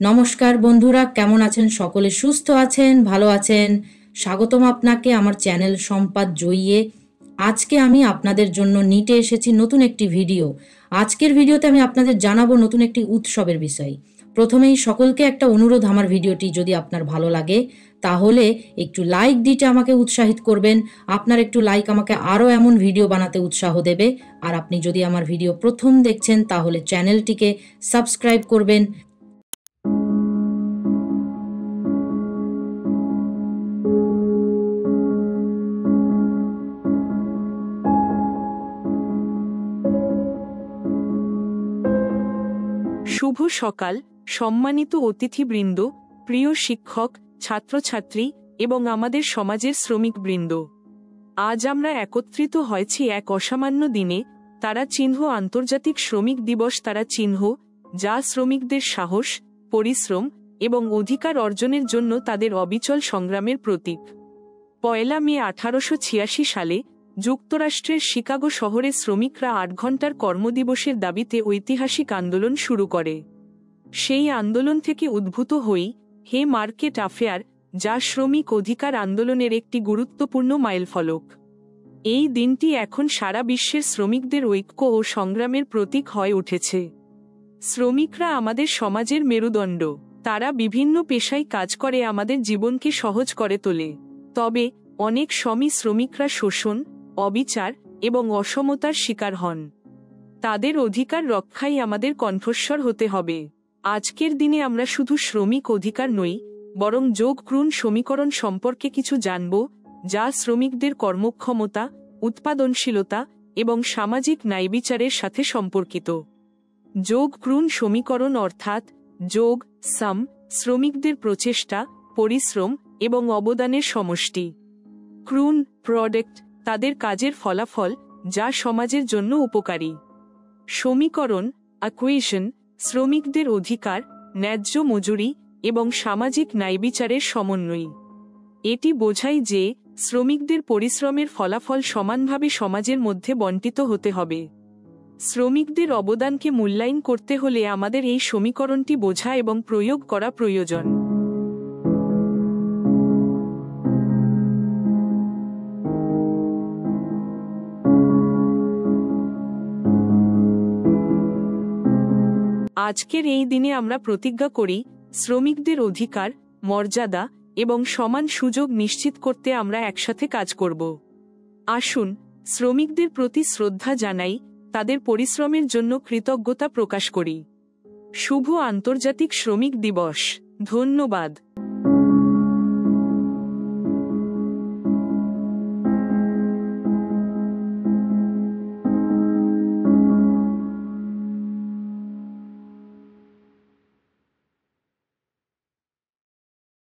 নমস্কার বন্ধুরা, কেমন আছেন? সকলে সুস্থ আছেন, ভালো আছেন? স্বাগতম আপনাকে আমার চ্যানেল সম্পাদ জয়িয়ে। আজকে আমি আপনাদের জন্য নিতে এসেছি নতুন একটি ভিডিও। আজকের ভিডিওতে আমি আপনাদের জানাবো নতুন একটি উৎসবের বিষয়। প্রথমেই সকলকে একটা অনুরোধ, আমার ভিডিওটি যদি আপনার ভালো লাগে তাহলে একটু লাইক দিতে আমাকে উৎসাহিত করবেন। আপনার একটু লাইক আমাকে আরও এমন ভিডিও বানাতে উৎসাহ দেবে। আর আপনি যদি আমার ভিডিও প্রথম দেখছেন তাহলে চ্যানেলটিকে সাবস্ক্রাইব করবেন। শুভ সকাল, সম্মানিত অতিথিবৃন্দ, প্রিয় শিক্ষক, ছাত্রছাত্রী এবং আমাদের সমাজের শ্রমিকবৃন্দ। আজ আমরা একত্রিত হয়েছি এক অসামান্য দিনে। তারা চিহ্ন আন্তর্জাতিক শ্রমিক দিবস। তারা চিহ্ন যা শ্রমিকদের সাহস, পরিশ্রম এবং অধিকার অর্জনের জন্য তাদের অবিচল সংগ্রামের প্রতীক। ১ মে 1886 সালে যুক্তরাষ্ট্রের শিকাগো শহরে শ্রমিকরা ৮ ঘন্টার কর্মদিবসের দাবিতে ঐতিহাসিক আন্দোলন শুরু করে। সেই আন্দোলন থেকে উদ্ভূত হই হে মার্কেট অ্যাফেয়ার, যা শ্রমিক অধিকার আন্দোলনের একটি গুরুত্বপূর্ণ মাইলফলক। এই দিনটি এখন সারা বিশ্বের শ্রমিকদের ঐক্য ও সংগ্রামের প্রতীক হয়ে উঠেছে। শ্রমিকরা আমাদের সমাজের মেরুদণ্ড। তারা বিভিন্ন পেশায় কাজ করে আমাদের জীবনকে সহজ করে তোলে। তবে অনেক সময় শ্রমিকরা শোষণ, অবিচার এবং অসমতার শিকার হন। তাদের অধিকার রক্ষাই আমাদের কণ্ঠস্বর হতে হবে। আজকের দিনে আমরা শুধু শ্রমিক অধিকার নই, বরং যোগ ক্রুণ সমীকরণ সম্পর্কে কিছু জানব, যা শ্রমিকদের কর্মক্ষমতা, উৎপাদনশীলতা এবং সামাজিক ন্যায়বিচারের সাথে সম্পর্কিত। যোগ ক্রুণ সমীকরণ অর্থাৎ যোগ সাম শ্রমিকদের প্রচেষ্টা, পরিশ্রম এবং অবদানের সমষ্টি। ক্রুণ প্রোডাক্ট তাদের কাজের ফলাফল, যা সমাজের জন্য উপকারী। সমীকরণ ইকুয়েশন শ্রমিকদের অধিকার, ন্যায্য মজুরি এবং সামাজিক ন্যায়বিচারের সমন্বয়। এটি বোঝায় যে শ্রমিকদের পরিশ্রমের ফলাফল সমানভাবে সমাজের মধ্যে বণ্টিত হতে হবে। শ্রমিকদের অবদানকে মূল্যায়ন করতে হলে আমাদের এই সমীকরণটি বোঝা এবং প্রয়োগ করা প্রয়োজন। আজকের এই দিনে আমরা প্রতিজ্ঞা করি, শ্রমিকদের অধিকার, মর্যাদা এবং সমান সুযোগ নিশ্চিত করতে আমরা একসাথে কাজ করব। আসুন শ্রমিকদের প্রতি শ্রদ্ধা জানাই, তাদের পরিশ্রমের জন্য কৃতজ্ঞতা প্রকাশ করি। শুভ আন্তর্জাতিক শ্রমিক দিবস। ধন্যবাদ।